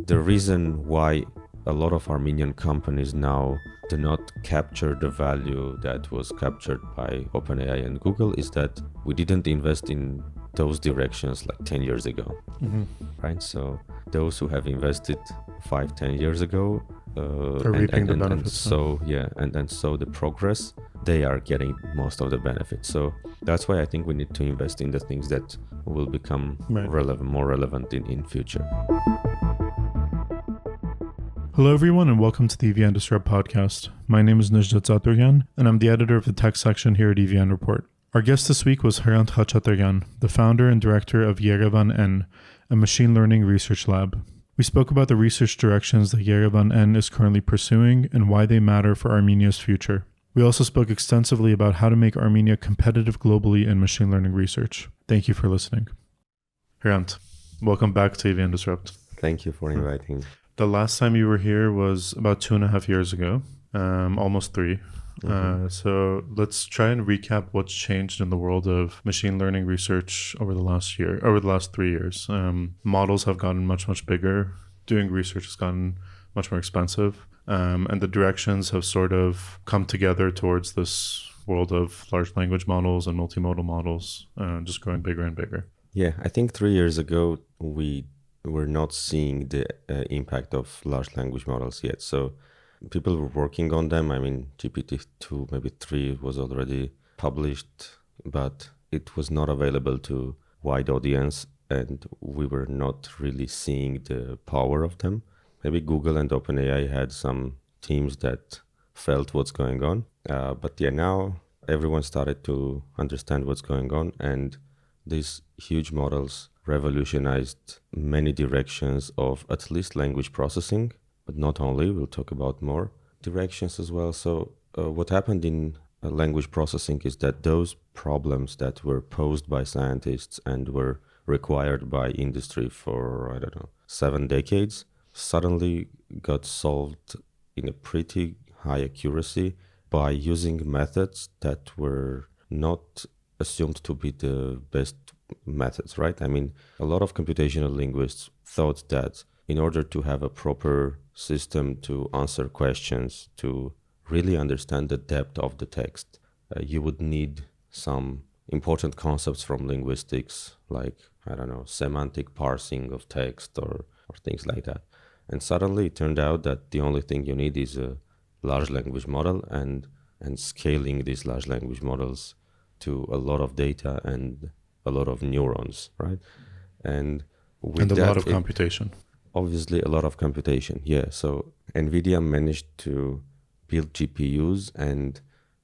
The reason why a lot of Armenian companies now do not capture the value that was captured by OpenAI and Google is that we didn't invest in those directions like 10 years ago, right? So those who have invested 5-10 years ago are reaping the benefits. And so the progress, they are getting most of the benefits. So that's why I think we need to invest in the things that will become more relevant in future. Hello, everyone, and welcome to the YerevaNN Disrupt podcast. My name is Hrant Khachatrian, and I'm the editor of the tech section here at YerevaNN Report. Our guest this week was Hrant Khachatrian, the founder and director of YerevaNN, a machine learning research lab. We spoke about the research directions that YerevaNN is currently pursuing and why they matter for Armenia's future. We also spoke extensively about how to make Armenia competitive globally in machine learning research. Thank you for listening. Hrant, welcome back to YerevaNN Disrupt. Thank you for inviting. The last time you were here was about 2.5 years ago, almost 3. So let's try and recap what's changed in the world of machine learning research over the last 3 years. Models have gotten much bigger. Doing research has gotten much more expensive. And the directions have sort of come together towards this world of large language models and multimodal models, just growing bigger and bigger. Yeah, I think 3 years ago, we're not seeing the impact of large language models yet. So people were working on them. I mean, GPT-2, maybe 3 was already published, but it was not available to wide audience, and we were not really seeing the power of them. Maybe Google and OpenAI had some teams that felt what's going on. But yeah, now everyone started to understand what's going on, and these huge models revolutionized many directions of at least language processing, but not only. We'll talk about more directions as well. So what happened in language processing is that those problems that were posed by scientists and were required by industry for, 7 decades, suddenly got solved in a pretty high accuracy by using methods that were not assumed to be the best methods, right? I mean, a lot of computational linguists thought that in order to have a proper system to answer questions, to really understand the depth of the text, you would need some important concepts from linguistics, like, semantic parsing of text or things like that. And suddenly it turned out that the only thing you need is a large language model and scaling these large language models to a lot of data and a lot of neurons, right? And with a lot of computation. Obviously, a lot of computation, yeah. So NVIDIA managed to build GPUs and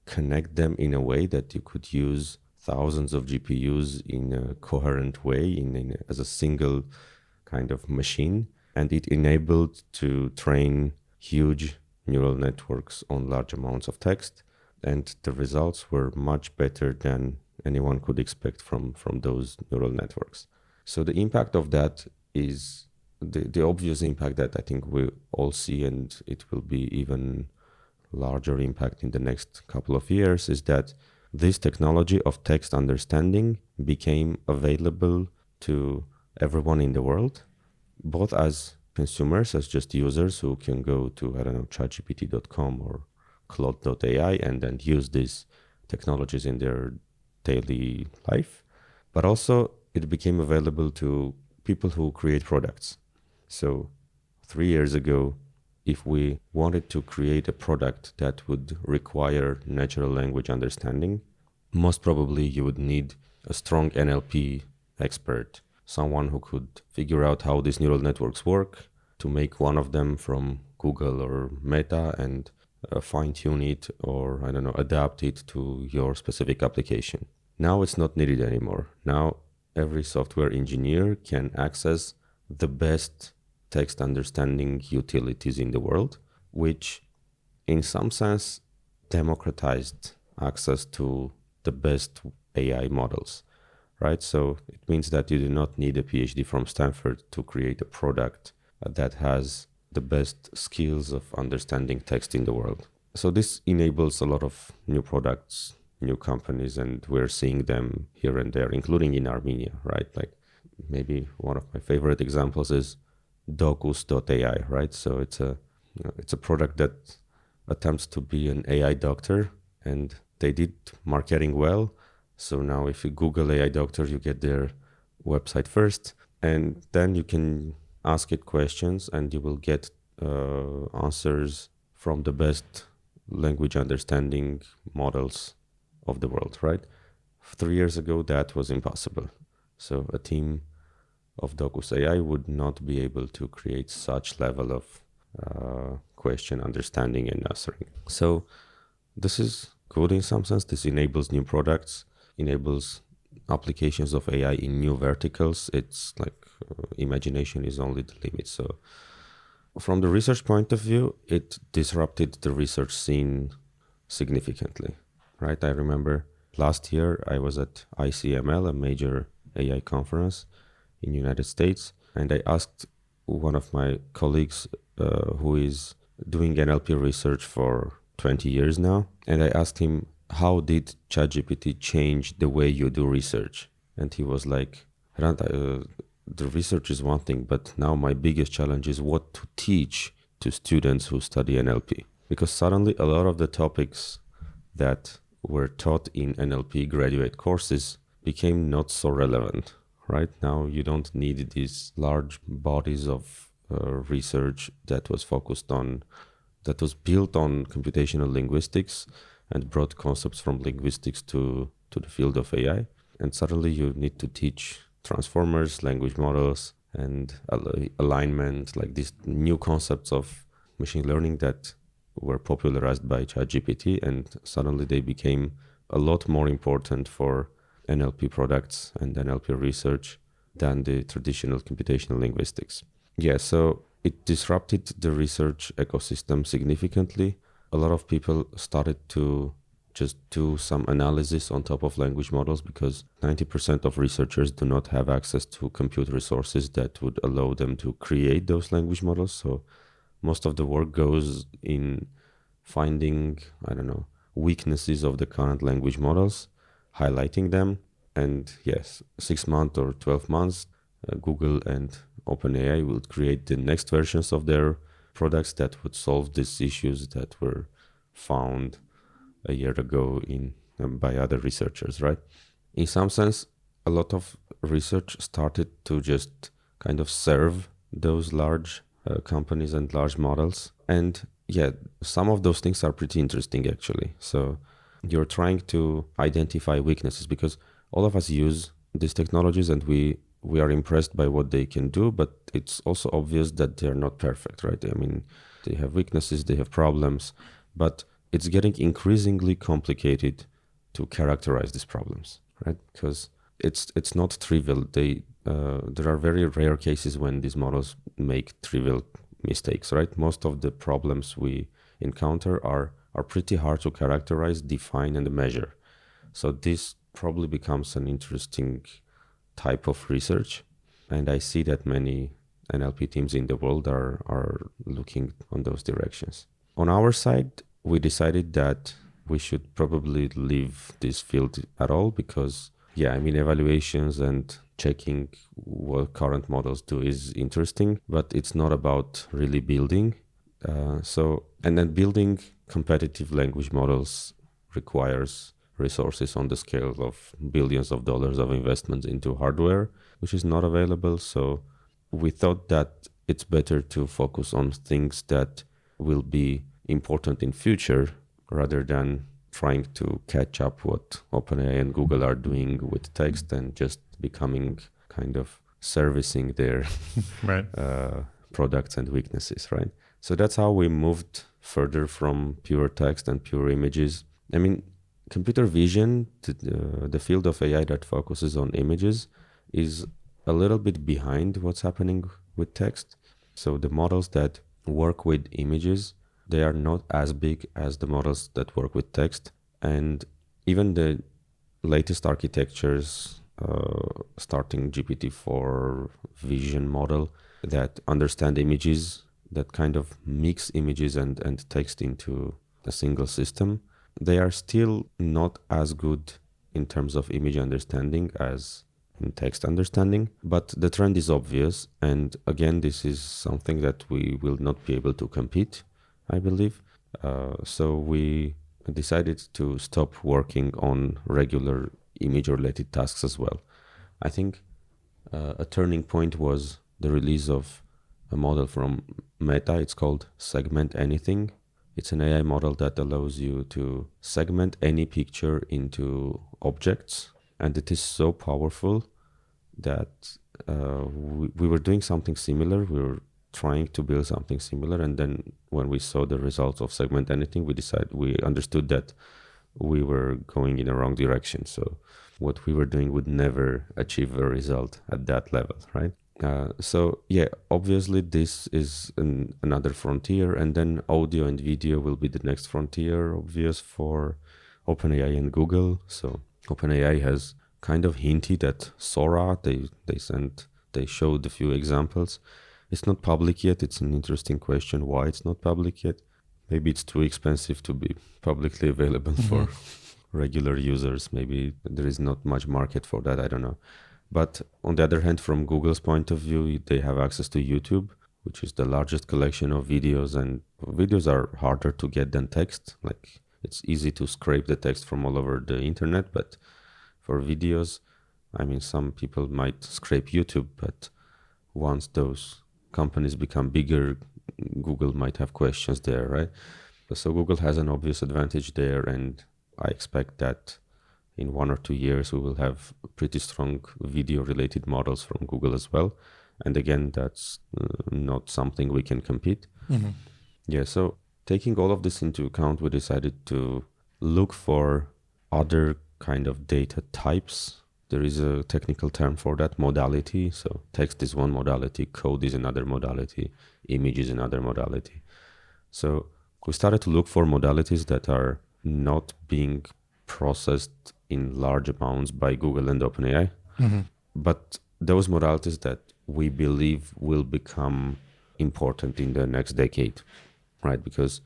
connect them in a way that you could use thousands of GPUs in a coherent way, as a single kind of machine. And it enabled to train huge neural networks on large amounts of text. And the results were much better than anyone could expect from those neural networks. So the impact of that is the obvious impact that I think we all see, and it will be even larger impact in the next couple of years, is that this technology of text understanding became available to everyone in the world, both as consumers, as just users who can go to, chatgpt.com or Claude.ai and then use these technologies in their daily life, but also it became available to people who create products. So 3 years ago, if we wanted to create a product that would require natural language understanding, most probably you would need a strong NLP expert, someone who could figure out how these neural networks work, to make one of them from Google or Meta and fine-tune it or, adapt it to your specific application. Now it's not needed anymore. Now every software engineer can access the best text understanding utilities in the world, which in some sense democratized access to the best AI models, right? So it means that you do not need a PhD from Stanford to create a product that has the best skills of understanding text in the world. So this enables a lot of new products, new companies, and we're seeing them here and there, including in Armenia, right? Like maybe one of my favorite examples is Docus.ai, right? So it's a product that attempts to be an AI doctor, and they did marketing well. So now if you Google AI doctor, you get their website first, and then you can ask it questions and you will get answers from the best language understanding models of the world, right? 3 years ago, that was impossible. So a team of Docus AI would not be able to create such level of question understanding and answering. So this is good in some sense. This enables new products, enables applications of AI in new verticals. It's like imagination is only the limit. So from the research point of view, it disrupted the research scene significantly, right? I remember last year I was at ICML, a major AI conference in the United States, and I asked one of my colleagues who is doing NLP research for 20 years now, and I asked him, how did ChatGPT change the way you do research? And he was like, Hrant, the research is one thing, but now my biggest challenge is what to teach to students who study NLP. Because suddenly a lot of the topics that were taught in NLP graduate courses became not so relevant, right? Now you don't need these large bodies of research that was built on computational linguistics and brought concepts from linguistics to the field of AI. And suddenly you need to teach transformers, language models, and alignment, like these new concepts of machine learning that were popularized by ChatGPT, and suddenly they became a lot more important for NLP products and NLP research than the traditional computational linguistics. Yeah, so it disrupted the research ecosystem significantly. A lot of people started to just do some analysis on top of language models because 90% of researchers do not have access to compute resources that would allow them to create those language models. So most of the work goes in finding, weaknesses of the current language models, highlighting them. And yes, 6 months or 12 months, Google and OpenAI will create the next versions of their products that would solve these issues that were found a year ago by other researchers, right? In some sense, a lot of research started to just kind of serve those large companies and large models. And yeah, some of those things are pretty interesting actually. So you're trying to identify weaknesses because all of us use these technologies and we are impressed by what they can do, but it's also obvious that they're not perfect, right? I mean, they have weaknesses, they have problems, but it's getting increasingly complicated to characterize these problems, right? Because it's not trivial. There are very rare cases when these models make trivial mistakes, right? Most of the problems we encounter are pretty hard to characterize, define, and measure. So this probably becomes an interesting type of research. And I see that many NLP teams in the world are looking on those directions. On our side, we decided that we should probably leave this field at all because, evaluations and checking what current models do is interesting, but it's not about really building. And then building competitive language models requires resources on the scale of billions of dollars of investments into hardware, which is not available. So we thought that it's better to focus on things that will be important in future rather than trying to catch up what OpenAI and Google are doing with text and just becoming kind of servicing their right. Products and weaknesses, right? So that's how we moved further from pure text and pure images. I mean, computer vision, the field of AI that focuses on images, is a little bit behind what's happening with text. So the models that work with images, they are not as big as the models that work with text. And even the latest architectures, starting GPT-4 vision model that understand images, that kind of mix images and text into a single system, they are still not as good in terms of image understanding as in text understanding. But the trend is obvious. And again, this is something that we will not be able to compete, I believe. So we decided to stop working on regular image-related tasks as well. I think a turning point was the release of a model from Meta. It's called Segment Anything. It's an AI model that allows you to segment any picture into objects. And it is so powerful that we were doing something similar. We were trying to build something similar. And then when we saw the results of Segment Anything, we understood that we were going in the wrong direction. So what we were doing would never achieve a result at that level, right? So yeah, obviously this is another frontier, and then audio and video will be the next frontier, obvious, for OpenAI and Google. So OpenAI has kind of hinted at Sora. They showed a few examples. It's not public yet. It's an interesting question why it's not public yet. Maybe it's too expensive to be publicly available for regular users. Maybe there is not much market for that. I don't know. But on the other hand, from Google's point of view, they have access to YouTube, which is the largest collection of videos, and videos are harder to get than text. Like, it's easy to scrape the text from all over the internet, but for videos, I mean, some people might scrape YouTube, but once those companies become bigger, Google might have questions there, right? So Google has an obvious advantage there, and I expect that in 1 or 2 years, we will have pretty strong video-related models from Google as well. And again, that's not something we can compete. Yeah, so taking all of this into account, we decided to look for other kind of data types. There is a technical term for that, modality. So text is one modality, code is another modality, image is another modality. So we started to look for modalities that are not being processed in large amounts by Google and OpenAI, but those modalities that we believe will become important in the next decade, right? Because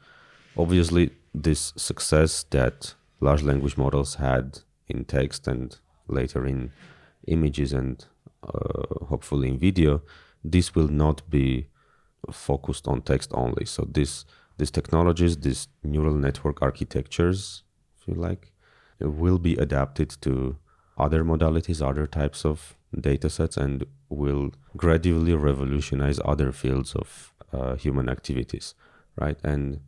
obviously this success that large language models had in text and later in images and hopefully in video, this will not be focused on text only. So these technologies, these neural network architectures, if you like, will be adapted to other modalities, other types of data sets, and will gradually revolutionize other fields of human activities, right? And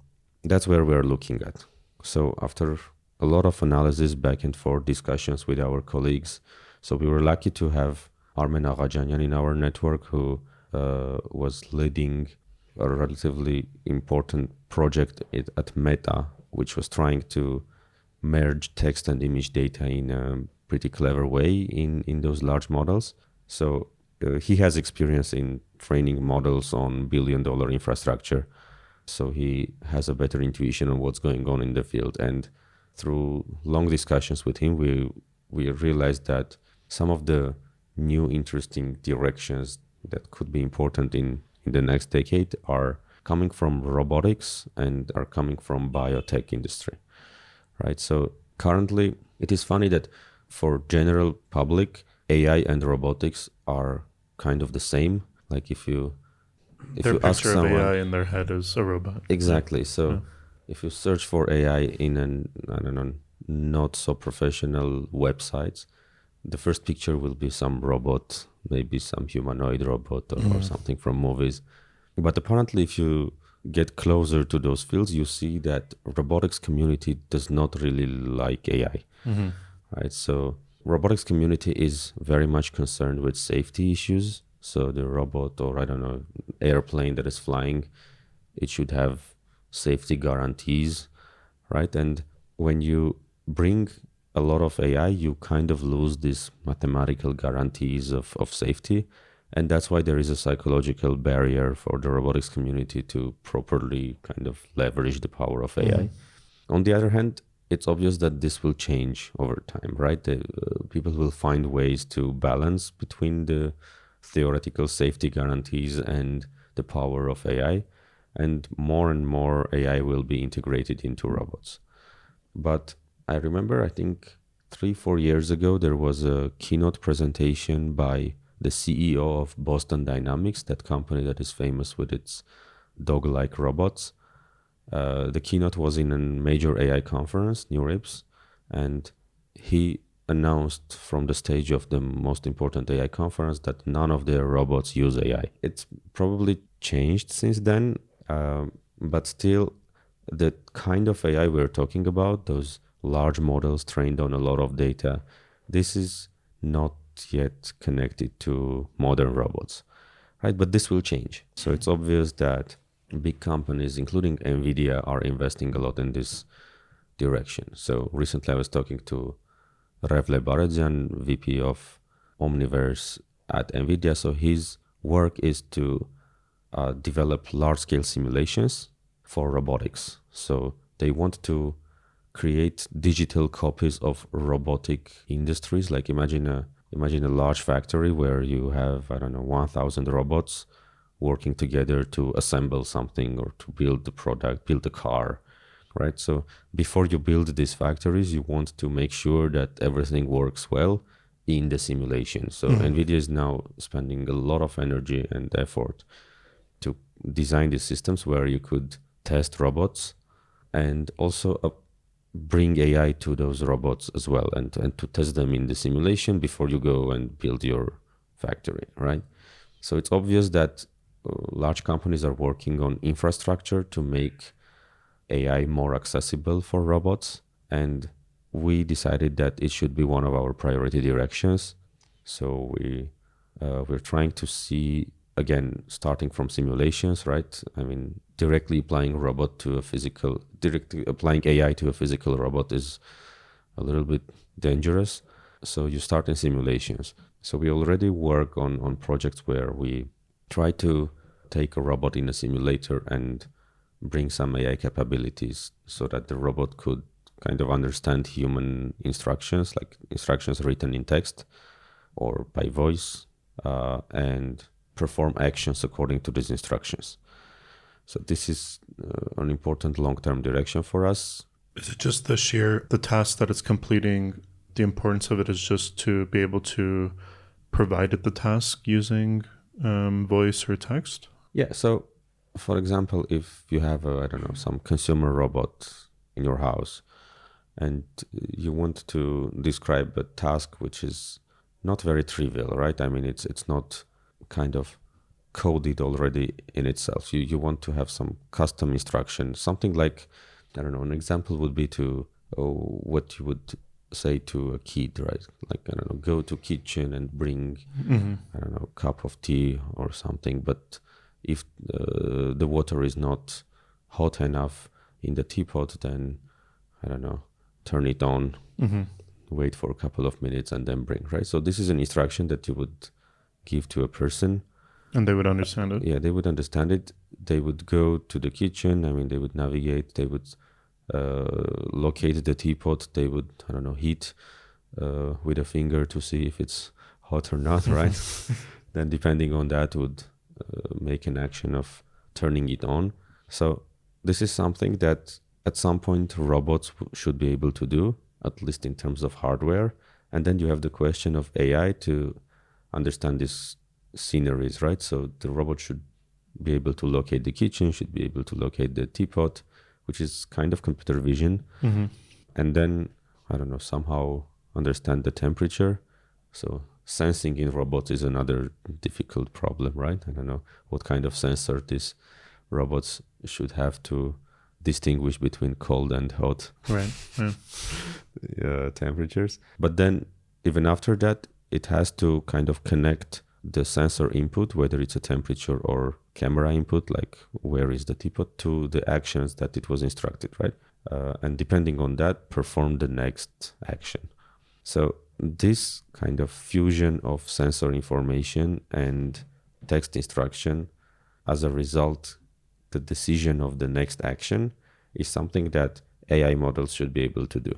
that's where we're looking at. So after a lot of analysis, back and forth discussions with our colleagues, so we were lucky to have Hrant Khachatrian in our network, who was leading a relatively important project at Meta, which was trying to merge text and image data in a pretty clever way in those large models. So he has experience in training models on billion-dollar infrastructure. So he has a better intuition on what's going on in the field. And through long discussions with him, we realized that some of the new interesting directions that could be important in the next decade are coming from robotics and are coming from biotech industry. Right. So currently, it is funny that for general public, AI and robotics are kind of the same. Like if you ask someone, of AI in their head is a robot. Exactly. So if you search for AI in not so professional websites, the first picture will be some robot, maybe some humanoid robot or something from movies. But apparently, if you get closer to those fields, you see that robotics community does not really like AI, right? So robotics community is very much concerned with safety issues. So the robot, or airplane that is flying, it should have safety guarantees, right? And when you bring a lot of AI, you kind of lose these mathematical guarantees of safety. And that's why there is a psychological barrier for the robotics community to properly kind of leverage the power of AI. On the other hand, it's obvious that this will change over time, right? People will find ways to balance between the theoretical safety guarantees and the power of AI. And more AI will be integrated into robots. But I remember, I think 3-4 years ago, there was a keynote presentation by the CEO of Boston Dynamics, that company that is famous with its dog-like robots. The keynote was in a major AI conference, NeurIPS, and he announced from the stage of the most important AI conference that none of their robots use AI. It's probably changed since then, but still the kind of AI we're talking about, those large models trained on a lot of data, this is not yet connected to modern robots, right? But this will change. So it's obvious that big companies, including NVIDIA, are investing a lot in this direction. So recently I was talking to Hrant, VP of Omniverse at NVIDIA. So his work is to develop large-scale simulations for robotics. So they want to create digital copies of robotic industries. Like imagine a large factory where you have, 1,000 robots working together to assemble something or to build the product, build a car, right? So before you build these factories, you want to make sure that everything works well in the simulation. So NVIDIA is now spending a lot of energy and effort to design these systems where you could test robots and also bring AI to those robots as well, and to test them in the simulation before you go and build your factory, right? So it's obvious that large companies are working on infrastructure to make AI more accessible for robots, and we decided that it should be one of our priority directions. So we're trying to see, again, starting from simulations, right? I mean, directly applying AI to a physical robot is a little bit dangerous. So you start in simulations. So we already work on projects where we try to take a robot in a simulator and bring some AI capabilities so that the robot could kind of understand human instructions, like instructions written in text or by voice, and perform actions according to these instructions. So this is an important long-term direction for us. Is it just the task that it's completing, the importance of it is just to be able to provide it the task using voice or text? Yeah, so for example, if you have some consumer robot in your house and you want to describe a task which is not very trivial, right? I mean, it's not kind of coded already in itself. You want to have some custom instruction, something like, an example would be what you would say to a kid, right? Like, go to kitchen and bring, a cup of tea or something. But if the water is not hot enough in the teapot, then, turn it on, wait for a couple of minutes and then bring, right? So this is an instruction that you would give to a person. And they would understand it? Yeah, they would understand it. They would go to the kitchen. I mean, they would navigate. They would locate the teapot. They would, heat with a finger to see if it's hot or not, right? Then depending on that would make an action of turning it on. So this is something that at some point robots should be able to do, at least in terms of hardware. And then you have the question of AI to understand these sceneries, right? So the robot should be able to locate the kitchen, should be able to locate the teapot, which is kind of computer vision. And then, somehow understand the temperature. So sensing in robots is another difficult problem, right? I don't know what kind of sensor these robots should have to distinguish between cold and hot temperatures. But then even after that, it has to kind of connect the sensor input, whether it's a temperature or camera input, like where is the teapot, to the actions that it was instructed, right? And depending on that, perform the next action. So this kind of fusion of sensor information and text instruction, as a result, the decision of the next action is something that AI models should be able to do.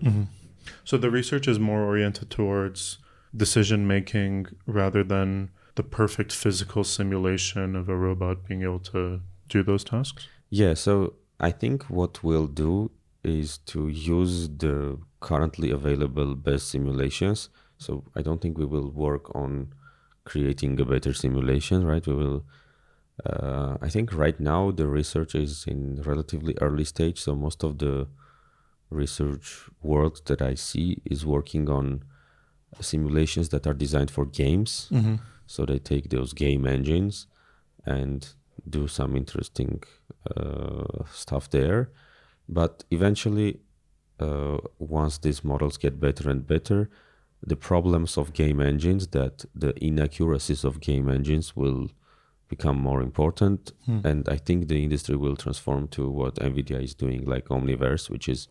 So the research is more oriented towards decision making rather than the perfect physical simulation of a robot being able to do those tasks? Yeah, so I think what we'll do is to use the currently available best simulations. So I don't think we will work on creating a better simulation, right? We will. I think right now the research is in relatively early stage, so most of the research world that I see is working on simulations that are designed for games. Mm-hmm. So they take those game engines and do some interesting stuff there. But eventually, once these models get better and better, the problems of game engines, that the inaccuracies of game engines will become more important. And I think the industry will transform to what NVIDIA is doing, like Omniverse, which is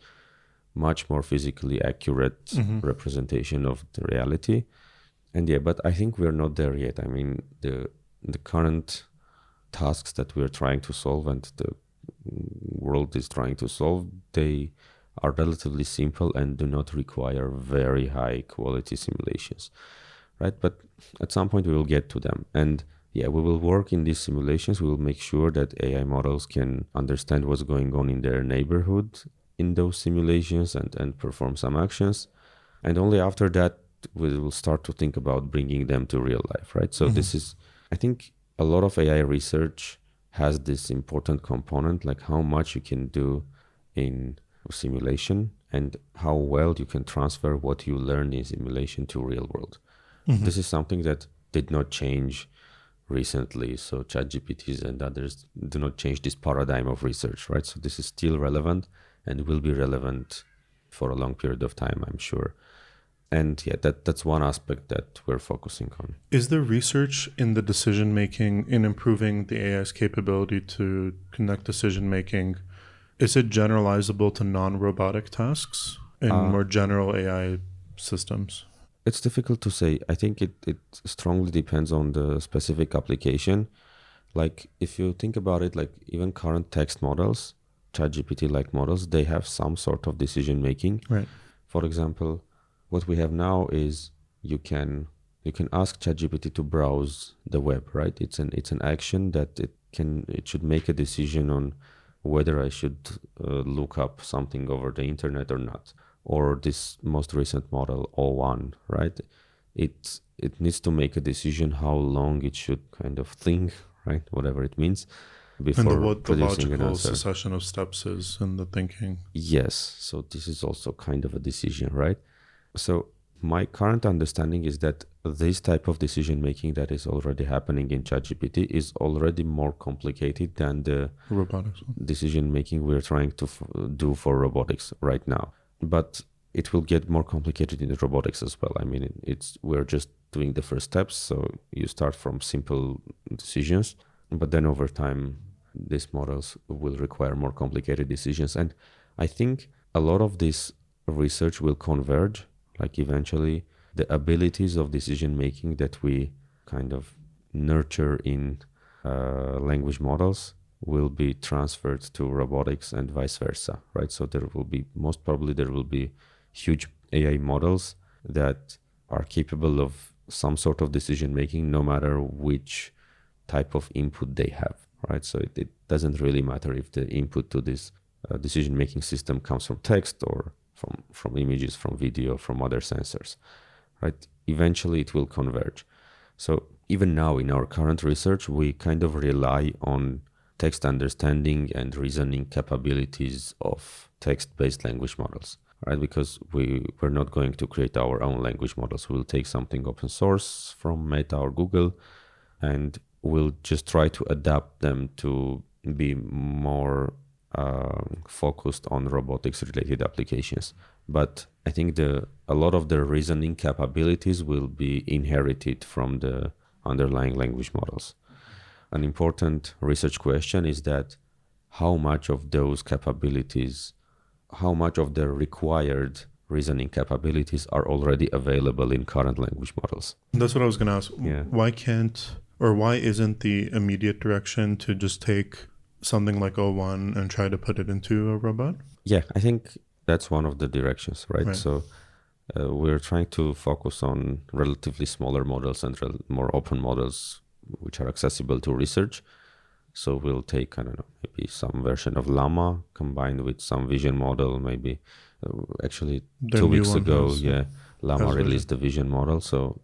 much more physically accurate representation of the reality. And yeah, but I think we're not there yet. I mean, the current tasks that we're trying to solve and the world is trying to solve, they are relatively simple and do not require very high quality simulations, right? But at some point we will get to them. And yeah, we will work in these simulations. We will make sure that AI models can understand what's going on in their neighborhood in those simulations and perform some actions. And only after that, we will start to think about bringing them to real life, right? So this is, I think a lot of AI research has this important component, like how much you can do in simulation and how well you can transfer what you learn in simulation to real world. This is something that did not change recently. So ChatGPTs and others do not change this paradigm of research, right? So this is still relevant and will be relevant for a long period of time, I'm sure. And yeah, that's one aspect that we're focusing on. Is there research in the decision making, in improving the AI's capability to connect decision making? Is it generalizable to non-robotic tasks in more general AI systems? It's difficult to say. I think it strongly depends on the specific application. Like if you think about it, like even current text models, ChatGPT-like models, they have some sort of decision making. Right. For example, what we have now is you can ask ChatGPT to browse the web, right? It's an action that it should make a decision on whether I should look up something over the internet or not. Or this most recent model, O1, right? It needs to make a decision how long it should kind of think, right? Whatever it means, before what the producing an logical answer. succession of steps is in the thinking. Yes, so this is also kind of a decision, right? So my current understanding is that this type of decision making that is already happening in ChatGPT is already more complicated than the Robotics. decision making we're trying to do for robotics right now. But it will get more complicated in the robotics as well. I mean, we're just doing the first steps. So you start from simple decisions, but then over time, these models will require more complicated decisions. And I think a lot of this research will converge, like eventually the abilities of decision making that we kind of nurture in language models will be transferred to robotics and vice versa, right? So most probably there will be huge AI models that are capable of some sort of decision making, no matter which type of input they have, right? So it doesn't really matter if the input to this decision making system comes from text or from images, from video, from other sensors, right? Eventually it will converge. So even now in our current research, we kind of rely on text understanding and reasoning capabilities of text-based language models, right? Because we're not going to create our own language models. We'll take something open source from Meta or Google, and we'll just try to adapt them to be more focused on robotics-related applications. But I think a lot of the reasoning capabilities will be inherited from the underlying language models. An important research question is that how much of those capabilities, how much of the required reasoning capabilities are already available in current language models? That's what I was going to ask. Yeah. Why isn't the immediate direction to just take something like O1 and try to put it into a robot? Yeah, I think that's one of the directions, right? So we're trying to focus on relatively smaller models and more open models which are accessible to research. So we'll take, I don't know, maybe some version of Llama combined with some vision model, maybe. Actually, The 2 new weeks one ago, has, Llama has released the vision model. So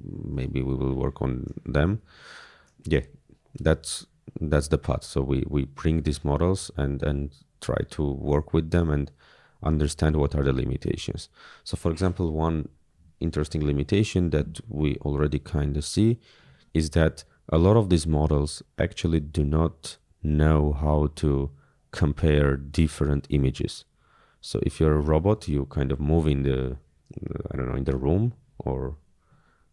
maybe we will work on them. Yeah, that's the path. So we bring these models and try to work with them and understand what are the limitations. So for example, one interesting limitation that we already kind of see is that a lot of these models actually do not know how to compare different images. So if you're a robot, you kind of move in the, I don't know, in the room, or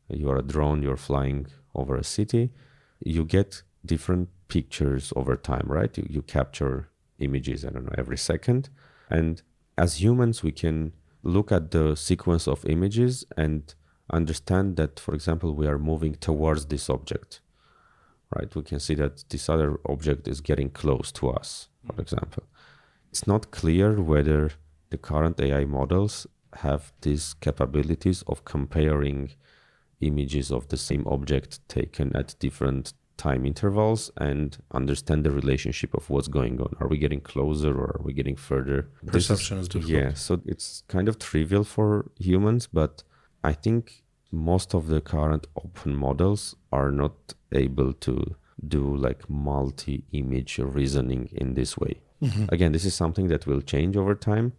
you are a drone, you're flying over a city, you get different pictures over time, right? You capture images, I don't know, every second. And as humans, we can look at the sequence of images and understand that, for example, we are moving towards this object, right? We can see that this other object is getting close to us, for example. It's not clear whether the current AI models have these capabilities of comparing images of the same object taken at different time intervals and understand the relationship of what's going on. Are we getting closer or are we getting further? Perception is difficult. Yeah, so it's kind of trivial for humans, but I think most of the current open models are not able to do like multi-image reasoning in this way. Again, this is something that will change over time,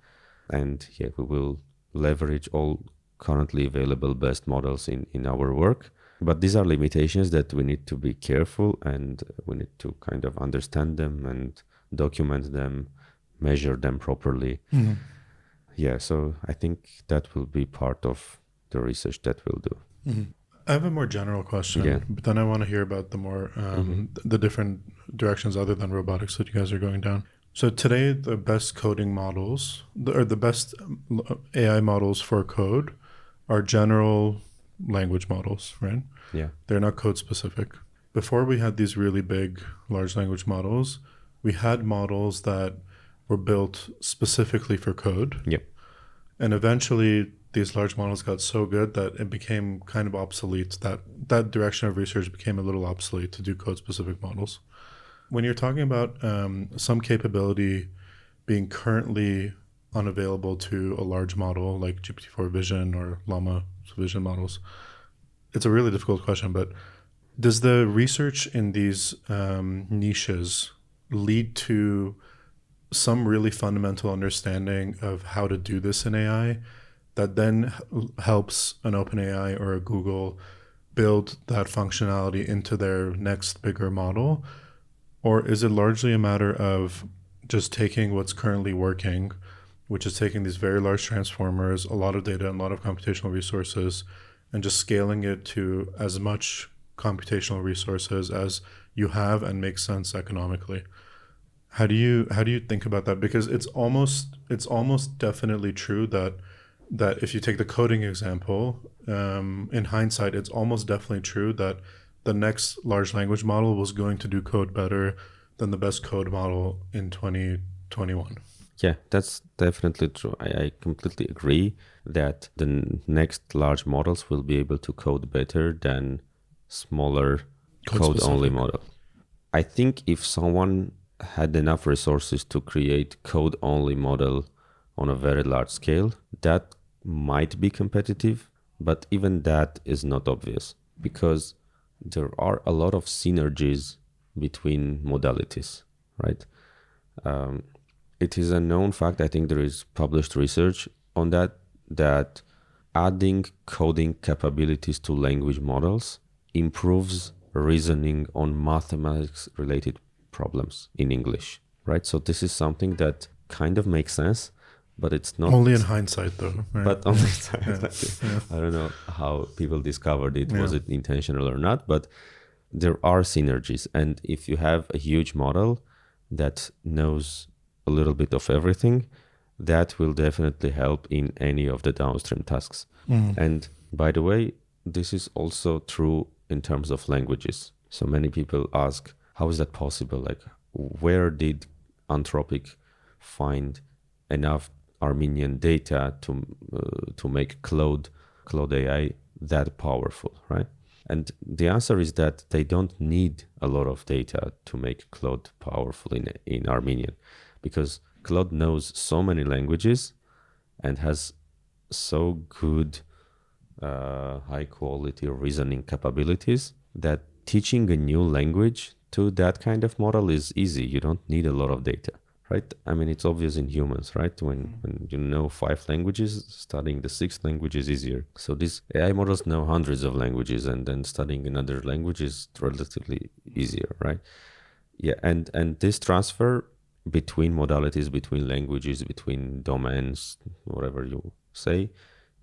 and yeah, we will leverage all currently available best models in our work. But these are limitations that we need to be careful, and we need to kind of understand them and document them, measure them properly. Yeah, so I think that will be part of the research that we'll do. I have a more general question, Yeah. but then I want to hear about the more the different directions other than robotics that you guys are going down. So today, the best coding models, or the best AI models for code, are general language models, right? Yeah. They're not code specific. Before we had these really big large language models, we had models that were built specifically for code. Yep. And eventually these large models got so good that it became kind of obsolete. That direction of research became a little obsolete to do code specific models. When you're talking about some capability being currently unavailable to a large model like GPT-4 Vision or Llama Vision models, it's a really difficult question, but does the research in these niches lead to some really fundamental understanding of how to do this in AI that then helps an OpenAI or a Google build that functionality into their next bigger model? Or is it largely a matter of just taking what's currently working, which is taking these very large transformers, a lot of data, and a lot of computational resources, and just scaling it to as much computational resources as you have and makes sense economically? How do you think about that? Because it's almost definitely true that if you take the coding example, in hindsight, it's almost definitely true that the next large language model was going to do code better than the best code model in 2021. Yeah, that's definitely true. I completely agree that the next large models will be able to code better than smaller code-only model. I think if someone had enough resources to create code-only model on a very large scale, that might be competitive, but even that is not obvious because there are a lot of synergies between modalities, right? It is a known fact, I think there is published research on that adding coding capabilities to language models improves reasoning on mathematics-related problems in English, right? So this is something that kind of makes sense, but it's not... Only in hindsight, though. Right? But only in hindsight. Yeah. I don't know how people discovered it. Was it intentional or not? But there are synergies. And if you have a huge model that knows a little bit of everything, that will definitely help in any of the downstream tasks. And by the way, this is also true in terms of languages. So many people ask, how is that possible? Like, where did Anthropic find enough Armenian data to make Claude AI that powerful, right? And the answer is that they don't need a lot of data to make Claude powerful in Armenian, because Claude knows so many languages and has so good high quality reasoning capabilities that teaching a new language to that kind of model is easy. You don't need a lot of data, right? I mean, it's obvious in humans, right? When you know 5 languages, studying the 6th language is easier. So these AI models know hundreds of languages, and then studying another language is relatively easier, right? Yeah, and this transfer between modalities, between languages, between domains, whatever you say,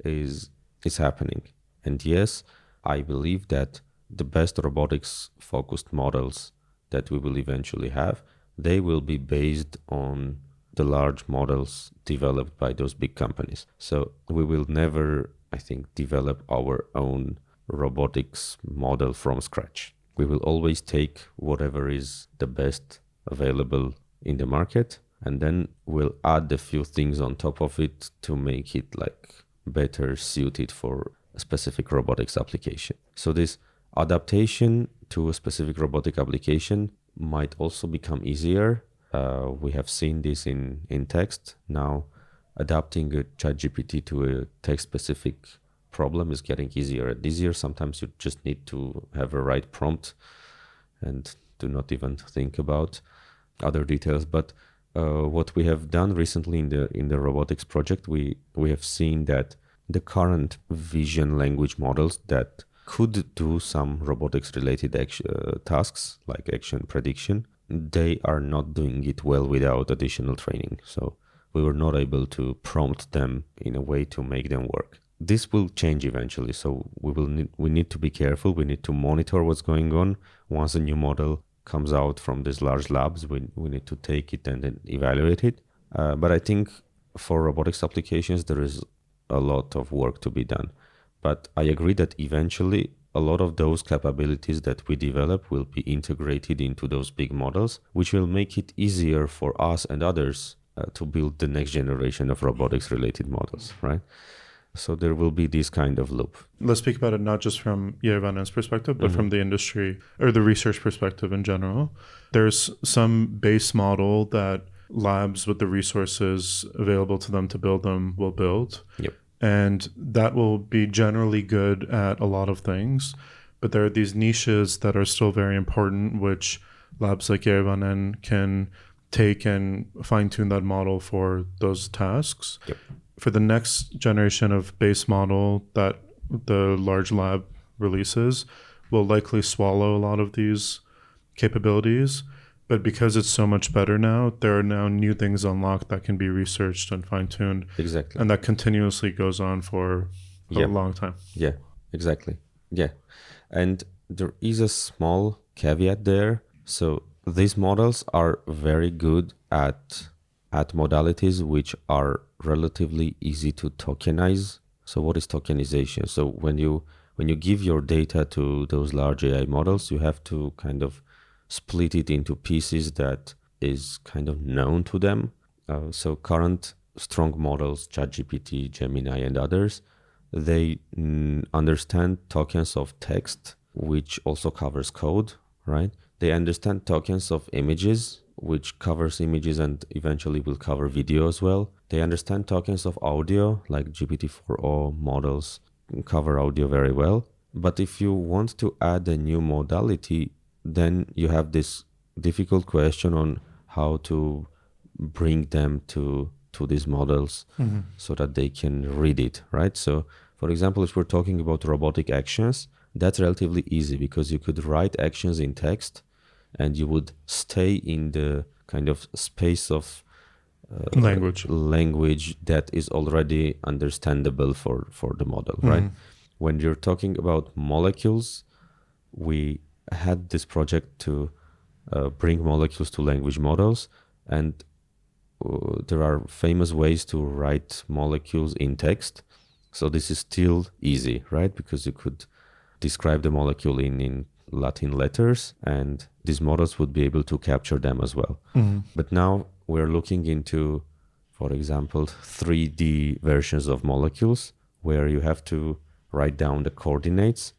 is happening. And yes, I believe that the best robotics focused models that we will eventually have, they will be based on the large models developed by those big companies. So we will never, I think, develop our own robotics model from scratch. We will always take whatever is the best available in the market, and then we'll add a few things on top of it to make it like better suited for a specific robotics application. So this adaptation to a specific robotic application might also become easier. We have seen this in text. Now, adapting a ChatGPT to a text-specific problem is getting easier and easier. Sometimes you just need to have a right prompt and do not even think about other details. But what we have done recently in the robotics project, we have seen that the current vision language models that could do some robotics related tasks like action prediction, they are not doing it well without additional training. So we were not able to prompt them in a way to make them work. This will change eventually. So we need to be careful. We need to monitor what's going on. Once a new model comes out from these large labs, we need to take it and then evaluate it. But I think for robotics applications, there is a lot of work to be done. But I agree that eventually a lot of those capabilities that we develop will be integrated into those big models, which will make it easier for us and others to build the next generation of robotics related models, right? So there will be this kind of loop. Let's speak about it not just from YerevaNN's perspective, but from the industry or the research perspective in general. There's some base model that labs with the resources available to them to build them will build. Yep. And that will be generally good at a lot of things. But there are these niches that are still very important, which labs like YerevaNN can take and fine-tune that model for those tasks. Yep. For the next generation of base model that the large lab releases will likely swallow a lot of these capabilities. But because it's so much better now, there are now new things unlocked that can be researched and fine-tuned. Exactly. And that continuously goes on for a long time. Yeah, exactly. Yeah. And there is a small caveat there. So these models are very good at modalities which are relatively easy to tokenize. So what is tokenization? So when you give your data to those large AI models, you have to kind of split it into pieces that is kind of known to them. So current strong models, ChatGPT, Gemini, and others, they understand tokens of text, which also covers code, right? They understand tokens of images, which covers images and eventually will cover video as well. They understand tokens of audio, like GPT-4o models cover audio very well. But if you want to add a new modality, then you have this difficult question on how to bring them to these models so that they can read it, right? So, for example, if we're talking about robotic actions, that's relatively easy because you could write actions in text and you would stay in the kind of space of language that is already understandable for the model, right? When you're talking about molecules, we had this project to bring molecules to language models, and there are famous ways to write molecules in text. So this is still easy, right? Because you could describe the molecule in Latin letters, and these models would be able to capture them as well. But now we're looking into, for example, 3D versions of molecules where you have to write down the coordinates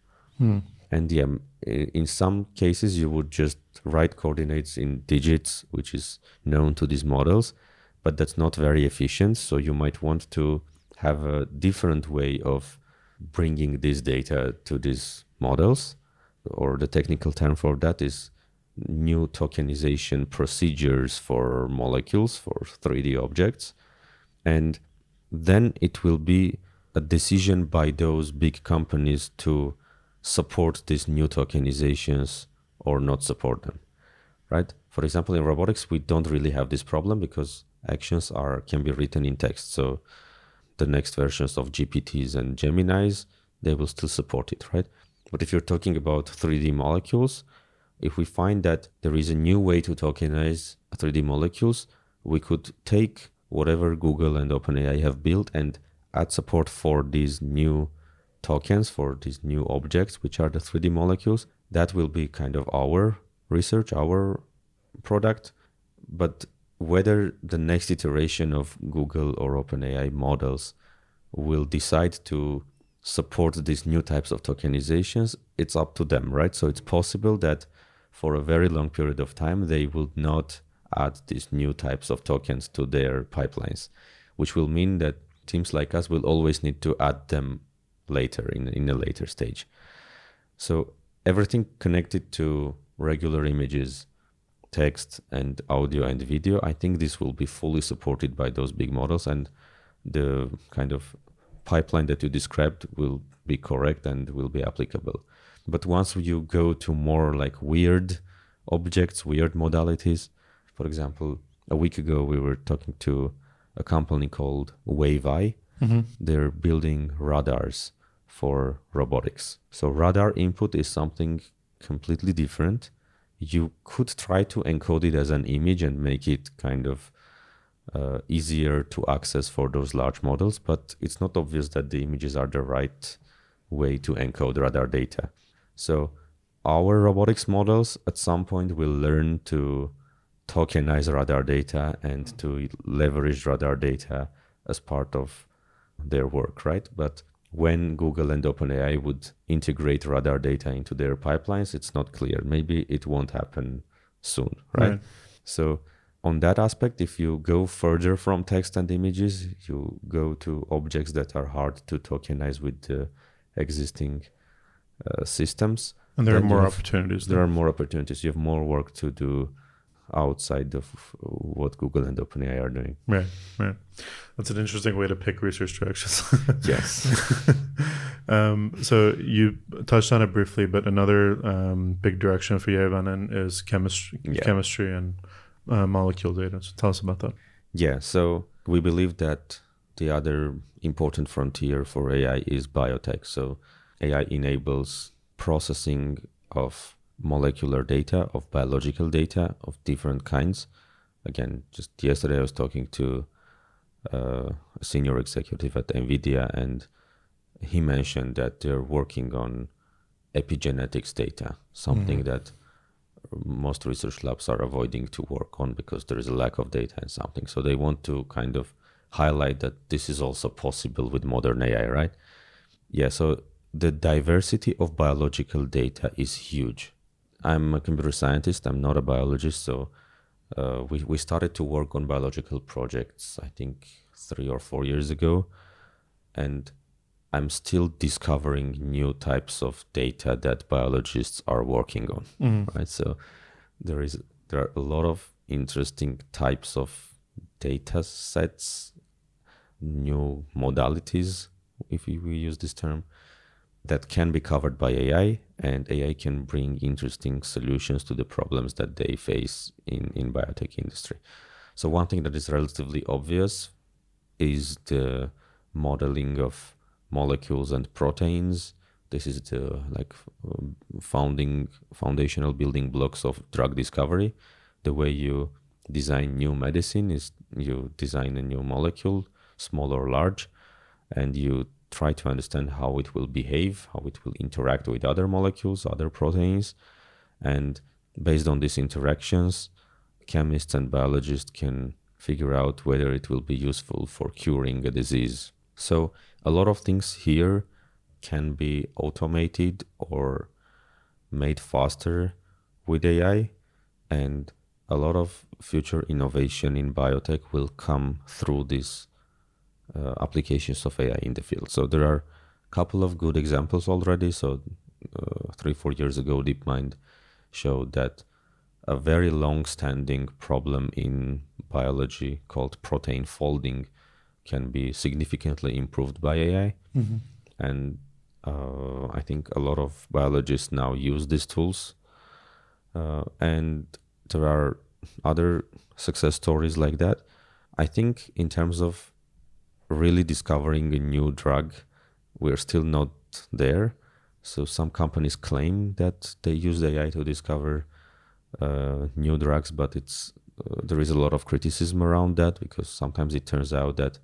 And in some cases, you would just write coordinates in digits, which is known to these models, but that's not very efficient. So you might want to have a different way of bringing this data to these models, or the technical term for that is new tokenization procedures for molecules, for 3D objects. And then it will be a decision by those big companies to support these new tokenizations or not support them, right? For example, in robotics, we don't really have this problem because actions can be written in text. So the next versions of GPTs and Geminis, they will still support it, right? But if you're talking about 3D molecules, if we find that there is a new way to tokenize 3D molecules, we could take whatever Google and OpenAI have built and add support for these new tokens, for these new objects, which are the 3D molecules. That will be kind of our research, our product. But whether the next iteration of Google or OpenAI models will decide to support these new types of tokenizations, it's up to them, right? So it's possible that for a very long period of time, they will not add these new types of tokens to their pipelines, which will mean that teams like us will always need to add them later in a later stage. So everything connected to regular images, text and audio and video, I think this will be fully supported by those big models, and the kind of pipeline that you described will be correct and will be applicable. But once you go to more like weird objects, weird modalities, for example, a week ago we were talking to a company called YerevaNN. They're building radars for robotics. So radar input is something completely different. You could try to encode it as an image and make it kind of easier to access for those large models, but it's not obvious that the images are the right way to encode radar data. So our robotics models at some point will learn to tokenize radar data and to leverage radar data as part of their work, right? But when Google and OpenAI would integrate radar data into their pipelines, it's not clear. Maybe it won't happen soon, right? So on that aspect, if you go further from text and images, you go to objects that are hard to tokenize with the existing systems. And there are more opportunities. There are more opportunities. You have more work to do outside of what Google and OpenAI are doing. Right. That's an interesting way to pick research directions. Yes. So you touched on it briefly, but another big direction for YerevaNN is chemistry and molecule data. So tell us about that. Yeah, so we believe that the other important frontier for AI is biotech. So AI enables processing of molecular data, of biological data of different kinds. Again, just yesterday I was talking to a senior executive at NVIDIA, and he mentioned that they're working on epigenetics data, something that most research labs are avoiding to work on because there is a lack of data and something. So they want to kind of highlight that this is also possible with modern AI, right? Yeah, so the diversity of biological data is huge. I'm a computer scientist, I'm not a biologist, so we started to work on biological projects, I think 3 or 4 years ago, and I'm still discovering new types of data that biologists are working on, right? So there are a lot of interesting types of data sets, new modalities, if we use this term, that can be covered by AI, and AI can bring interesting solutions to the problems that they face in biotech industry. So one thing that is relatively obvious is the modeling of molecules and proteins. This is the foundational building blocks of drug discovery. The way you design new medicine is you design a new molecule, small or large, and you try to understand how it will behave, how it will interact with other molecules, other proteins. And based on these interactions, chemists and biologists can figure out whether it will be useful for curing a disease. So a lot of things here can be automated or made faster with AI, and a lot of future innovation in biotech will come through these applications of AI in the field. So there are a couple of good examples already. So 3-4 years ago, DeepMind showed that a very long-standing problem in biology called protein folding can be significantly improved by AI. Mm-hmm. And I think a lot of biologists now use these tools. And there are other success stories like that. I think in terms of really discovering a new drug, we're still not there. So some companies claim that they use AI to discover new drugs, but there is a lot of criticism around that, because sometimes it turns out that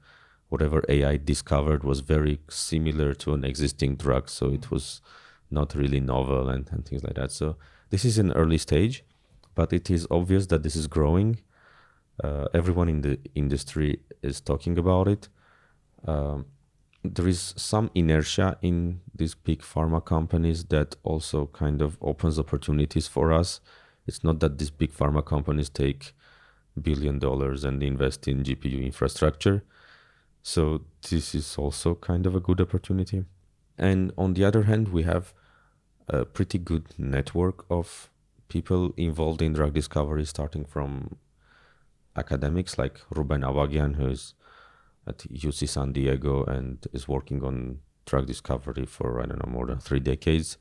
whatever AI discovered was very similar to an existing drug, so it was not really novel and things like that. So this is an early stage, but it is obvious that this is growing. Everyone in the industry is talking about it. There is some inertia in these big pharma companies that also kind of opens opportunities for us. It's not that these big pharma companies take $1 billion and invest in GPU infrastructure. So this is also kind of a good opportunity. And on the other hand, we have a pretty good network of people involved in drug discovery, starting from academics like Ruben Avagian, who's at UC San Diego and is working on drug discovery for, I don't know, more than 3 decades.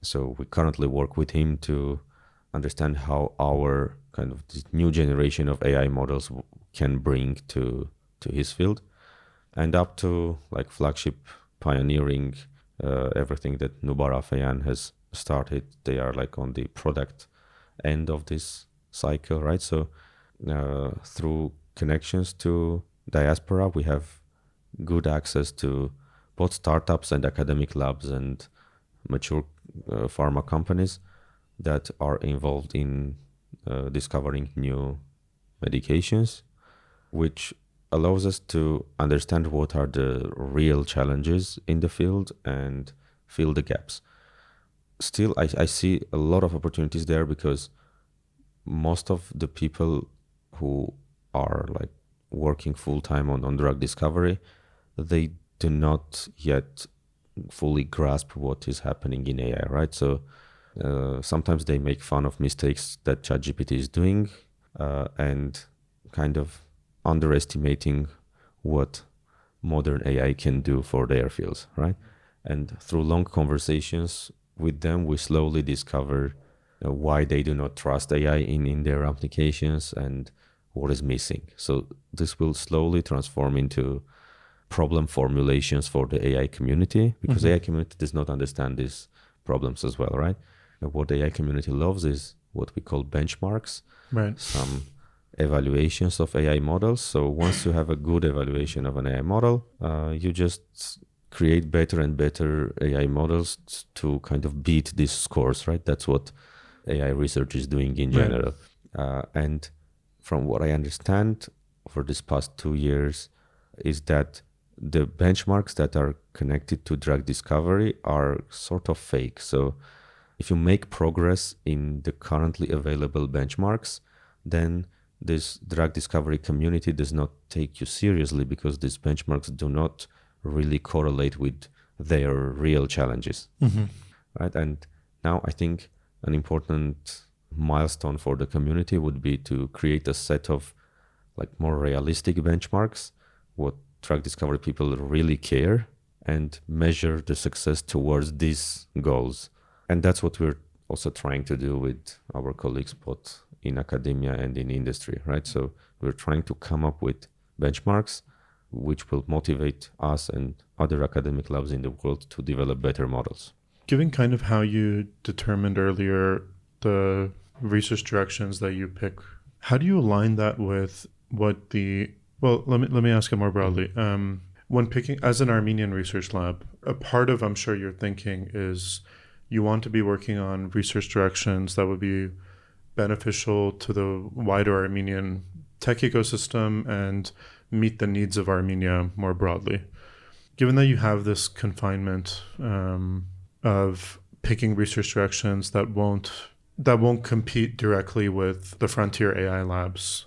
So we currently work with him to understand how our kind of this new generation of AI models can bring to his field, and up to like flagship pioneering, everything that Nubar Afeyan has started. They are like on the product end of this cycle, right? So through connections to diaspora, we have good access to both startups and academic labs and mature pharma companies that are involved in discovering new medications, which allows us to understand what are the real challenges in the field and fill the gaps. Still, I see a lot of opportunities there, because most of the people who are like working full-time on drug discovery, they do not yet fully grasp what is happening in AI, right? So sometimes they make fun of mistakes that ChatGPT is doing, and kind of underestimating what modern AI can do for their fields, right? And through long conversations with them, we slowly discover why they do not trust AI in their applications and what is missing. So this will slowly transform into problem formulations for the AI community, because AI community does not understand these problems as well, right? And what the AI community loves is what we call benchmarks, Right. some evaluations of AI models. So once you have a good evaluation of an AI model, you just create better and better AI models to kind of beat these scores, right? That's what AI research is doing in general. And from what I understand over this past 2 years is that the benchmarks that are connected to drug discovery are sort of fake. So if you make progress in the currently available benchmarks, then this drug discovery community does not take you seriously, because these benchmarks do not really correlate with their real challenges, right? And now I think an important milestone for the community would be to create a set of like more realistic benchmarks, what drug discovery people really care, and measure the success towards these goals. And that's what we're also trying to do with our colleagues both in academia and in industry, right? So we're trying to come up with benchmarks which will motivate us and other academic labs in the world to develop better models. Given kind of how you determined earlier the research directions that you pick, how do you align that with what the, well, let me ask it more broadly. When picking, as an Armenian research lab, a part of, I'm sure you're thinking, is you want to be working on research directions that would be beneficial to the wider Armenian tech ecosystem and meet the needs of Armenia more broadly. Given that you have this confinement of taking research directions that won't compete directly with the frontier AI labs.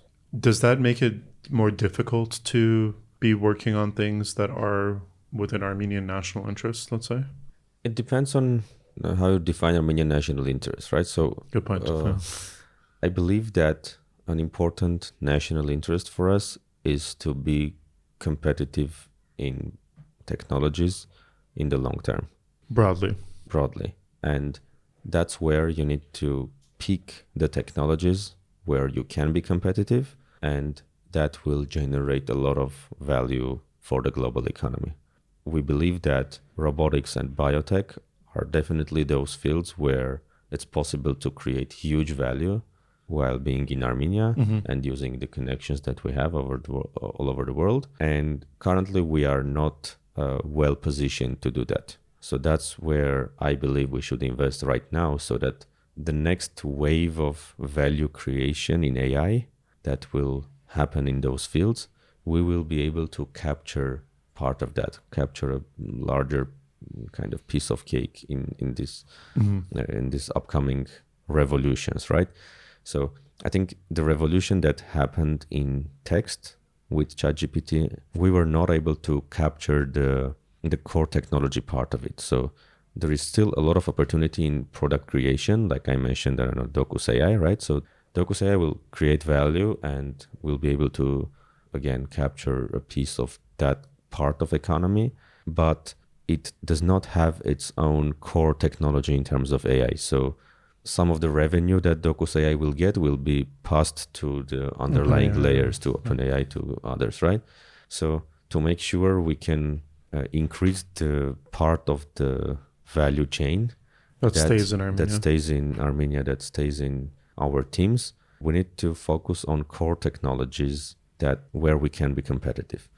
Does that make it more difficult to be working on things that are within Armenian national interests, let's say? It depends on how you define Armenian national interest, right? So, good point. I believe that an important national interest for us is to be competitive in technologies in the long term. Broadly. And that's where you need to pick the technologies where you can be competitive, and that will generate a lot of value for the global economy. We believe that robotics and biotech are definitely those fields where it's possible to create huge value while being in Armenia and using the connections that we have all over the world. And currently we are not well positioned to do that. So that's where I believe we should invest right now, so that the next wave of value creation in AI that will happen in those fields, we will be able to capture part of that, capture a larger kind of piece of cake in this upcoming revolutions, right? So I think the revolution that happened in text with ChatGPT, we were not able to capture the core technology part of it. So there is still a lot of opportunity in product creation, like I mentioned, Docus AI, right? So Docus AI will create value and we'll be able to, again, capture a piece of that part of economy, but it does not have its own core technology in terms of AI. So some of the revenue that Docus AI will get will be passed to the underlying layers, to OpenAI, to others, right? So to make sure we can increase the part of the value chain that stays in Armenia, that stays in our teams, we need to focus on core technologies where we can be competitive.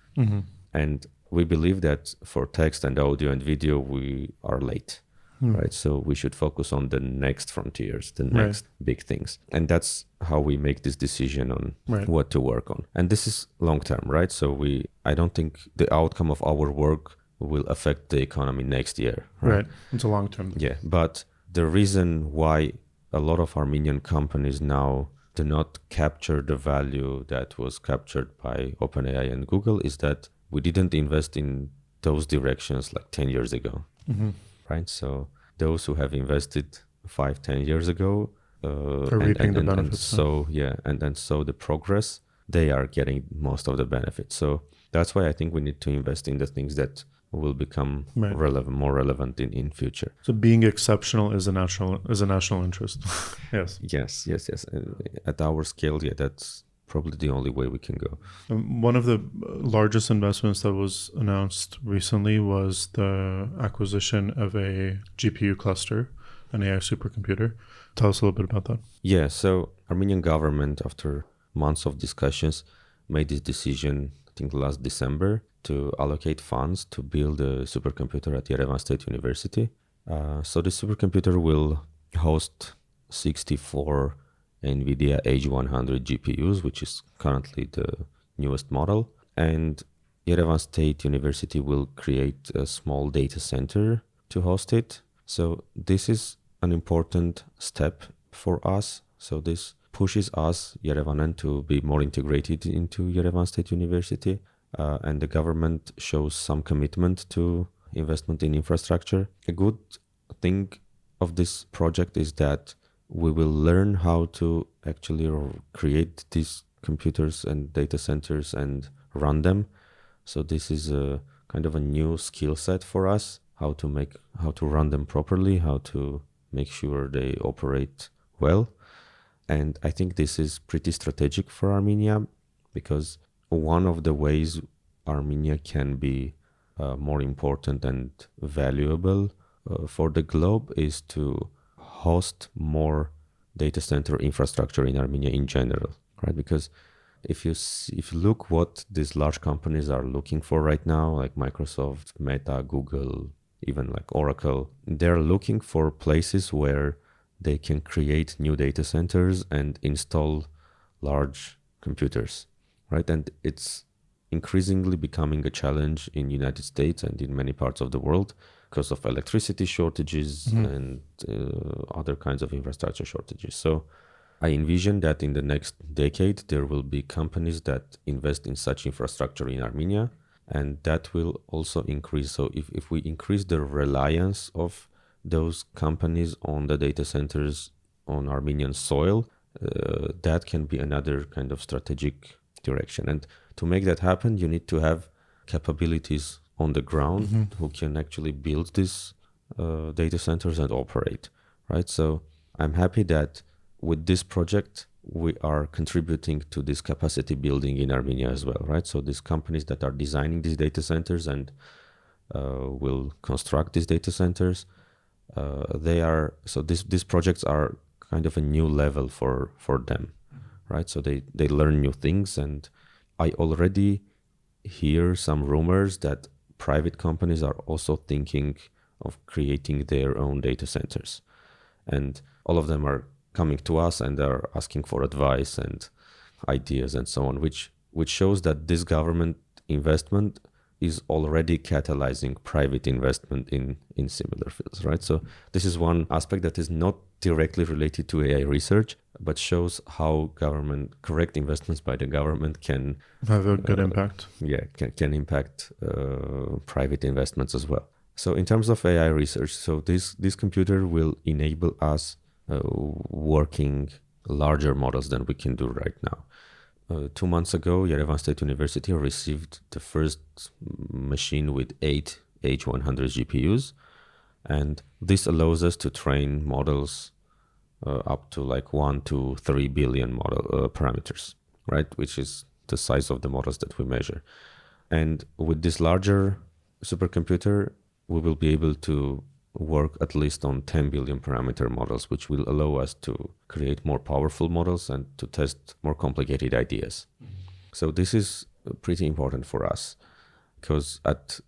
And we believe that for text and audio and video, we are late, right? So we should focus on the next frontiers, the next big things. And that's how we make this decision on what to work on. And this is long term, right? So I don't think the outcome of our work will affect the economy next year. Right. It's a long term. Yeah. But the reason why a lot of Armenian companies now do not capture the value that was captured by OpenAI and Google is that we didn't invest in those directions like 10 years ago, right? So those who have invested 5-10 years ago are reaping the benefits. And then the progress, they are getting most of the benefits. So that's why I think we need to invest in the things that will become more relevant in future. So being exceptional is a national interest. Yes. At our scale, that's probably the only way we can go. One of the largest investments that was announced recently was the acquisition of a GPU cluster, an AI supercomputer. Tell us a little bit about that. Yeah, so Armenian government, after months of discussions, made this decision, I think last December, to allocate funds to build a supercomputer at Yerevan State University. So the supercomputer will host 64 NVIDIA H100 GPUs, which is currently the newest model. And Yerevan State University will create a small data center to host it. So this is an important step for us. So this pushes us, YerevaNN, to be more integrated into Yerevan State University. And the government shows some commitment to investment in infrastructure. A good thing of this project is that we will learn how to actually create these computers and data centers and run them. So this is a kind of a new skill set for us, how to run them properly, how to make sure they operate well. And I think this is pretty strategic for Armenia, because one of the ways Armenia can be more important and valuable for the globe is to host more data center infrastructure in Armenia in general, right? Because if you look what these large companies are looking for right now, like Microsoft, Meta, Google, even like Oracle, they're looking for places where they can create new data centers and install large computers, right? And it's increasingly becoming a challenge in United States and in many parts of the world, because of electricity shortages and other kinds of infrastructure shortages. So I envision that in the next decade, there will be companies that invest in such infrastructure in Armenia, and that will also increase. So if we increase the reliance of those companies on the data centers on Armenian soil, that can be another kind of strategic direction. And to make that happen, you need to have capabilities on the ground who can actually build these data centers and operate, right? So I'm happy that with this project, we are contributing to this capacity building in Armenia as well, right? So these companies that are designing these data centers and will construct these data centers, these projects are kind of a new level for them, right? So they learn new things, and I already hear some rumors that private companies are also thinking of creating their own data centers, and all of them are coming to us and are asking for advice and ideas and so on, which shows that this government investment is already catalyzing private investment in similar fields, right? So this is one aspect that is not directly related to AI research, but shows how correct investments by the government can have a good impact. Yeah, can impact private investments as well. So in terms of AI research, so this computer will enable us working larger models than we can do right now. 2 months ago, Yerevan State University received the first machine with 8 H100 GPUs, and this allows us to train models up to like 1 to 3 billion model parameters, right? Which is the size of the models that we measure. And with this larger supercomputer, we will be able to work at least on 10 billion parameter models, which will allow us to create more powerful models and to test more complicated ideas. So this is pretty important for us, because at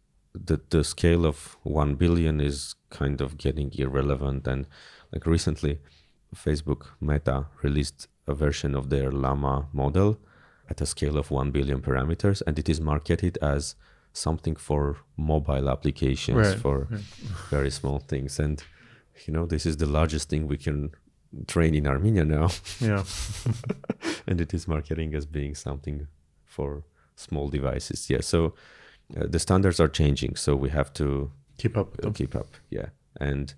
the scale of 1 billion is kind of getting irrelevant. And like recently, Facebook Meta released a version of their Llama model at a scale of 1 billion parameters, and it is marketed as something for mobile applications, for very small things. And this is the largest thing we can train in Armenia now. Yeah. And it is marketing as being something for small devices. Yeah. So the standards are changing, so we have to keep up. Yeah. And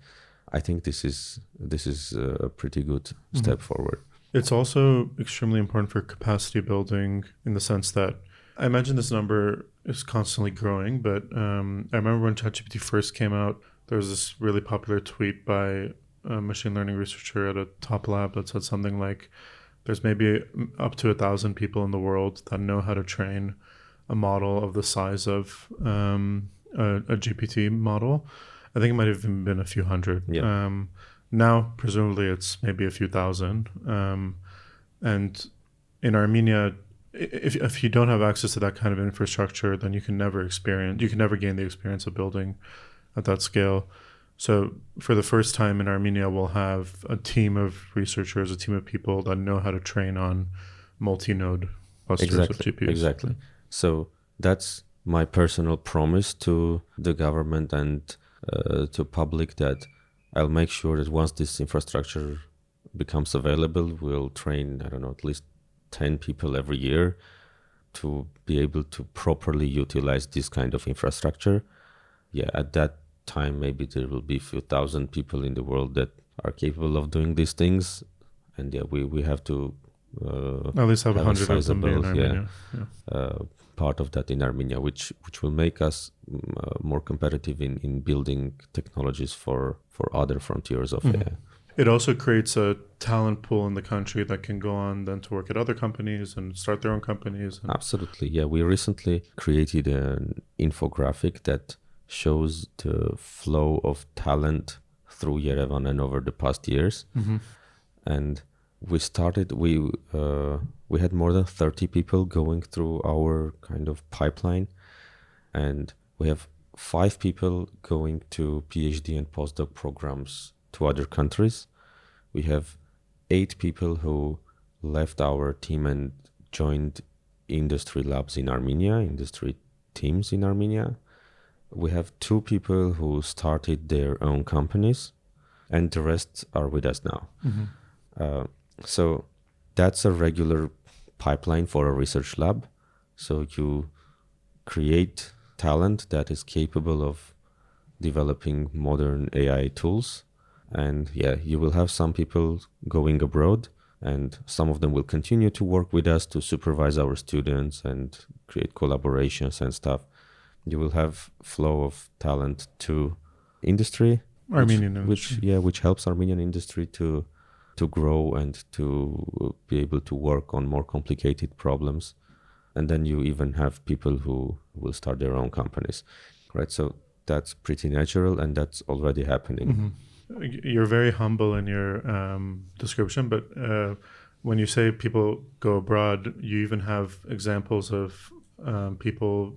I think this is a pretty good step forward. It's also extremely important for capacity building, in the sense that I imagine this number is constantly growing, but I remember when ChatGPT first came out, there was this really popular tweet by a machine learning researcher at a top lab that said something like, there's maybe up to 1,000 people in the world that know how to train a model of the size of a GPT model. I think it might have even been a few hundred. Yeah. Now, presumably, it's maybe a few thousand. And in Armenia, if you don't have access to that kind of infrastructure, then you can never gain the experience of building at that scale. So for the first time in Armenia, we'll have a team of researchers, a team of people that know how to train on multi-node clusters of GPUs. Exactly. So that's my personal promise to the government and to public, that I'll make sure that once this infrastructure becomes available, we'll train, at least 10 people every year to be able to properly utilize this kind of infrastructure. Yeah, at that time, maybe there will be a few thousand people in the world that are capable of doing these things. And yeah, we have to at least have 100 of them in Armenia. Part of that in Armenia, which will make us more competitive in building technologies for other frontiers of AI. It also creates a talent pool in the country that can go on then to work at other companies and start their own companies. Absolutely. Yeah, we recently created an infographic that shows the flow of talent through YerevaNN over the past years. And we had more than 30 people going through our kind of pipeline, and we have 5 people going to PhD and postdoc programs to other countries. We have 8 people who left our team and joined industry labs in Armenia, industry teams in Armenia. we have 2 people who started their own companies, and the rest are with us now. So that's a regular pipeline for a research lab. So you create talent that is capable of developing modern AI tools. And you will have some people going abroad, and some of them will continue to work with us to supervise our students and create collaborations and stuff. You will have flow of talent to industry, which helps Armenian industry to grow and to be able to work on more complicated problems. And then you even have people who will start their own companies, right? So that's pretty natural, and that's already happening. You're very humble in your description, but when you say people go abroad, you even have examples of people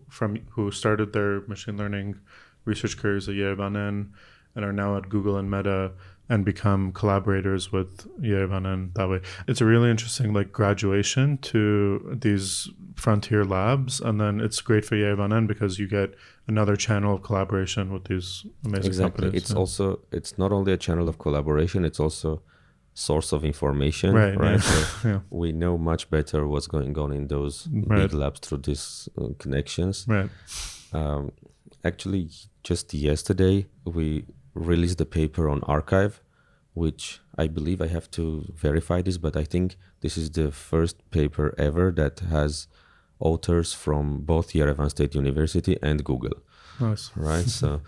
who started their machine learning research careers at YerevaNN and are now at Google and Meta and become collaborators with YerevaNN that way. It's a really interesting graduation to these frontier labs, and then it's great for YerevaNN because you get another channel of collaboration with these amazing companies. It's not only a channel of collaboration, it's also source of information, right? So we know much better what's going on in those big labs through these connections. Actually, just yesterday we released a paper on Archive, which I believe, I have to verify this, but I think this is the first paper ever that has authors from both Yerevan State University and Google. Nice. Right? So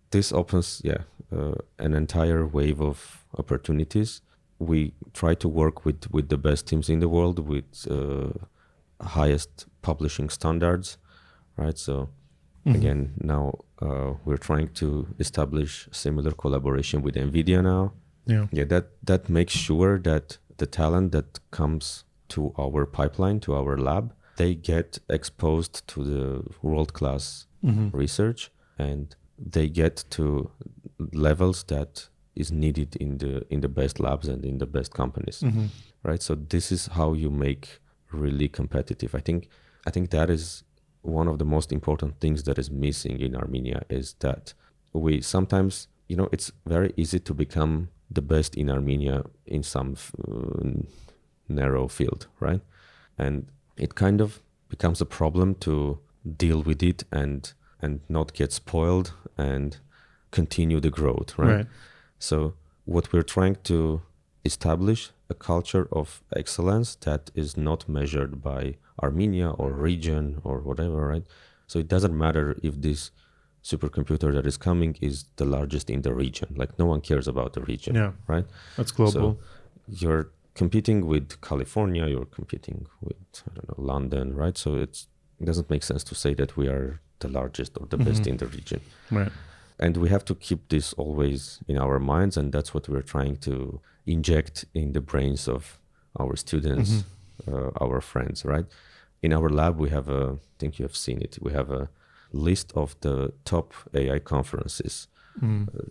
this opens an entire wave of opportunities. We try to work with the best teams in the world, with highest publishing standards, right? So again, now we're trying to establish similar collaboration with NVIDIA now. That makes sure that the talent that comes to our pipeline, to our lab, they get exposed to the world-class research, and they get to levels that is needed in the best labs and in the best companies, right? So this is how you make really competitive. I think that is one of the most important things that is missing in Armenia, is that we sometimes, it's very easy to become the best in Armenia in some narrow field, right? And it kind of becomes a problem to deal with it and not get spoiled and continue the growth, right? So what we're trying to establish a culture of excellence that is not measured by Armenia or region or whatever, right? So it doesn't matter if this supercomputer that is coming is the largest in the region. No one cares about the region, right? That's global. So you're competing with California, you're competing with, London, right? So it doesn't make sense to say that we are the largest or the best in the region. Right. And we have to keep this always in our minds, and that's what we're trying to inject in the brains of our students, our friends, right? In our lab, we have I think you have seen it, we have a list of the top AI conferences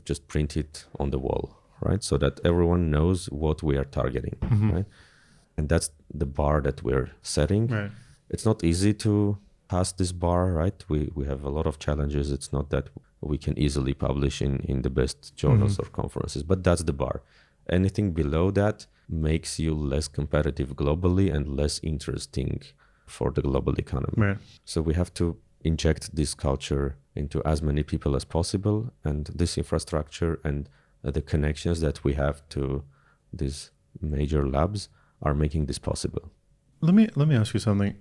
just printed on the wall, right? So that everyone knows what we are targeting, right? And that's the bar that we're setting. Right. It's not easy to pass this bar, right? We have a lot of challenges. It's not that we can easily publish in the best journals or conferences, but that's the bar. Anything below that makes you less competitive globally and less interesting for the global economy. Right. So we have to inject this culture into as many people as possible, and this infrastructure and the connections that we have to these major labs are making this possible. Let me ask you something.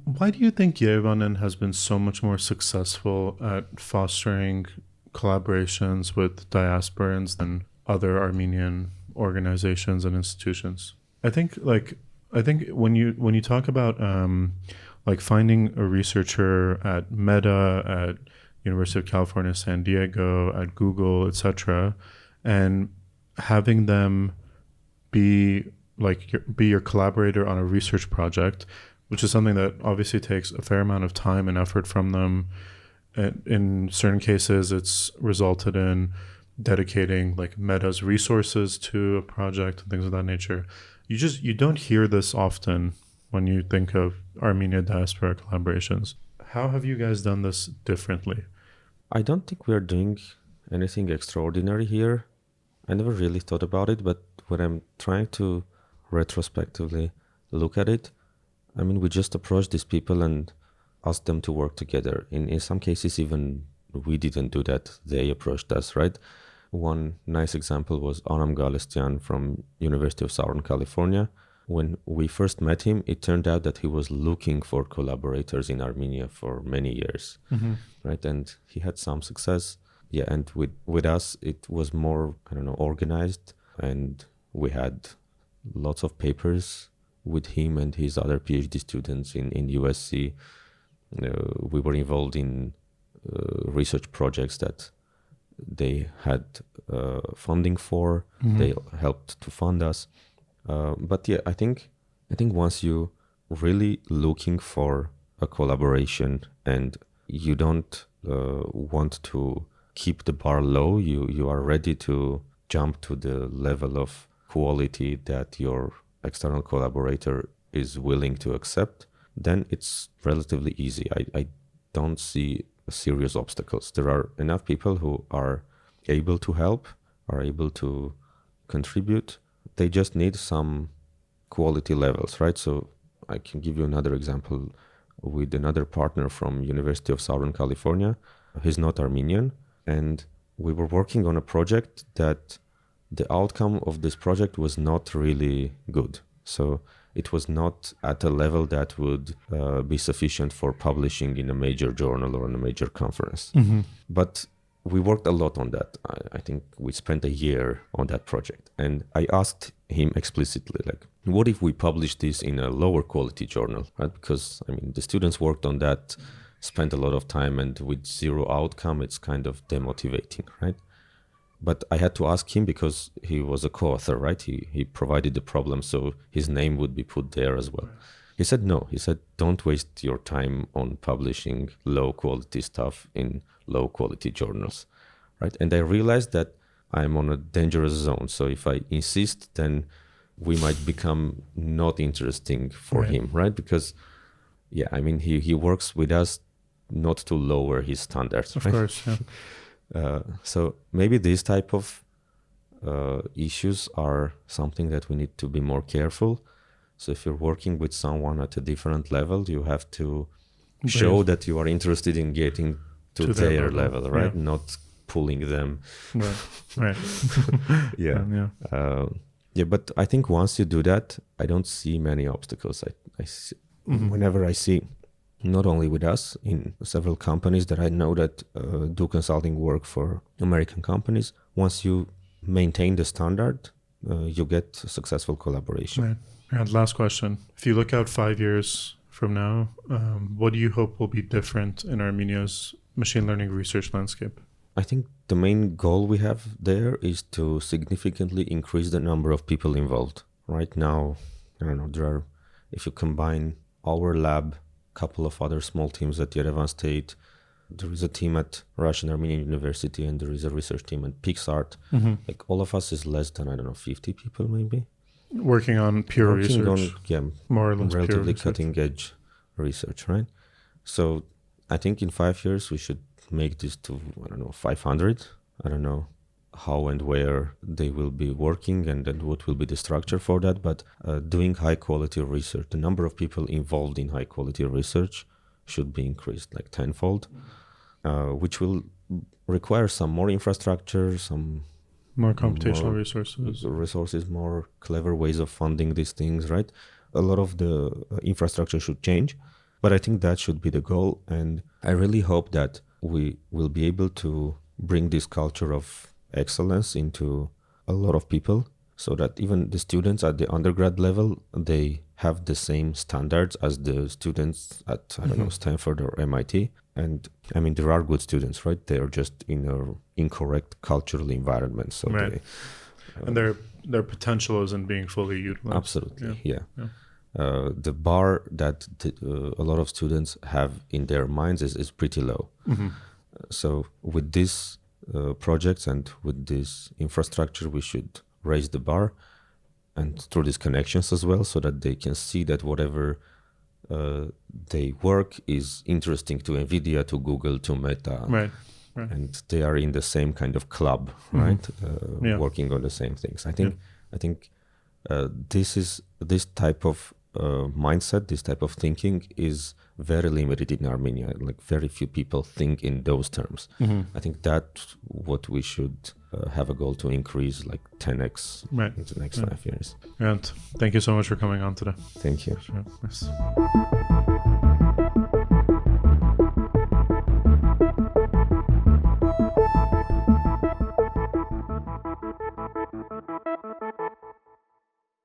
Why do you think YerevaNN has been so much more successful at fostering collaborations with diasporans than other Armenian organizations and institutions? I think when you talk about finding a researcher at Meta, at University of California, San Diego, at Google, etc., and having them be your collaborator on a research project, which is something that obviously takes a fair amount of time and effort from them. In certain cases, it's resulted in dedicating Meta's resources to a project and things of that nature. You don't hear this often when you think of Armenia diaspora collaborations. How have you guys done this differently? I don't think we're doing anything extraordinary here. I never really thought about it, but when I'm trying to retrospectively look at it, I mean, we just approached these people and asked them to work together. In some cases, even we didn't do that. They approached us, right? One nice example was Anam Galestian from University of Southern California. When we first met him, it turned out that he was looking for collaborators in Armenia for many years, right? And he had some success. Yeah, and with us, it was more, organized. And we had lots of papers with him and his other PhD students in USC. We were involved in research projects that they had funding for. They helped to fund us. But yeah, I think once you really looking for a collaboration and you don't want to keep the bar low, you are ready to jump to the level of quality that your external collaborator is willing to accept, then it's relatively easy. I don't see serious obstacles. There are enough people who are able to help, are able to contribute. They just need some quality levels, right? So I can give you another example with another partner from University of Southern California. He's not Armenian, and we were working on a project that the outcome of this project was not really good. So it was not at a level that would be sufficient for publishing in a major journal or in a major conference. But we worked a lot on that. I think we spent a year on that project. And I asked him explicitly, like, what if we publish this in a lower quality journal, right? Because, I mean, the students worked on that, spent a lot of time, and with zero outcome, it's kind of demotivating, right? But I had to ask him because he was a co-author, right? He provided the problem, so his name would be put there as well. He said no. He said, don't waste your time on publishing low quality stuff in low quality journals, right? And I realized that I'm on a dangerous zone. So if I insist, then we might become not interesting for him, right? Because, yeah, I mean, he works with us not to lower his standards, Of right? course, yeah. So maybe these type of issues are something that we need to be more careful. So if you're working with someone at a different level, you have to show that you are interested in getting to their level, right? Yeah. Not pulling them. Right. Yeah. Yeah, but I think once you do that, I don't see many obstacles. I see, whenever I see, not only with us, in several companies that I know that do consulting work for American companies, once you maintain the standard, you get successful collaboration. Right. And last question. If you look out 5 years from now, what do you hope will be different in Armenia's machine learning research landscape? I think the main goal we have there is to significantly increase the number of people involved. Right now, I don't know, there are, if you combine our lab, couple of other small teams at Yerevan State, there is a team at Russian Armenian University, and there is a research team at PixArt. Like all of us is less than, 50 people maybe. Working on pure research. More or less relatively pure cutting edge research, right? So I think in 5 years we should make this to, 500. I don't know how and where they will be working and what will be the structure for that, but doing high quality research, the number of people involved in high quality research should be increased like tenfold, which will require some more infrastructure, some more computational resources, more clever ways of funding these things, right? A lot of the infrastructure should change, but I think that should be the goal. And I really hope that we will be able to bring this culture of excellence into a lot of people, so that even the students at the undergrad level, they have the same standards as the students at, Stanford or MIT. And I mean, there are good students, right? They are just in an incorrect cultural environment. So right. And their potential isn't being fully utilized. Absolutely, yeah. The bar that a lot of students have in their minds is pretty low. So with these projects and with this infrastructure, we should raise the bar, and through these connections as well, so that they can see that whatever their work is interesting to NVIDIA, to Google, to Meta. Right. And they are in the same kind of club, right? Working on the same things. I think this type of mindset, this type of thinking is very limited in Armenia. Like very few people think in those terms. I think that's what we should have a goal to increase, like 10x in the next 5 years. Hrant, thank you so much for coming on today. Thank you. Sure. Yes.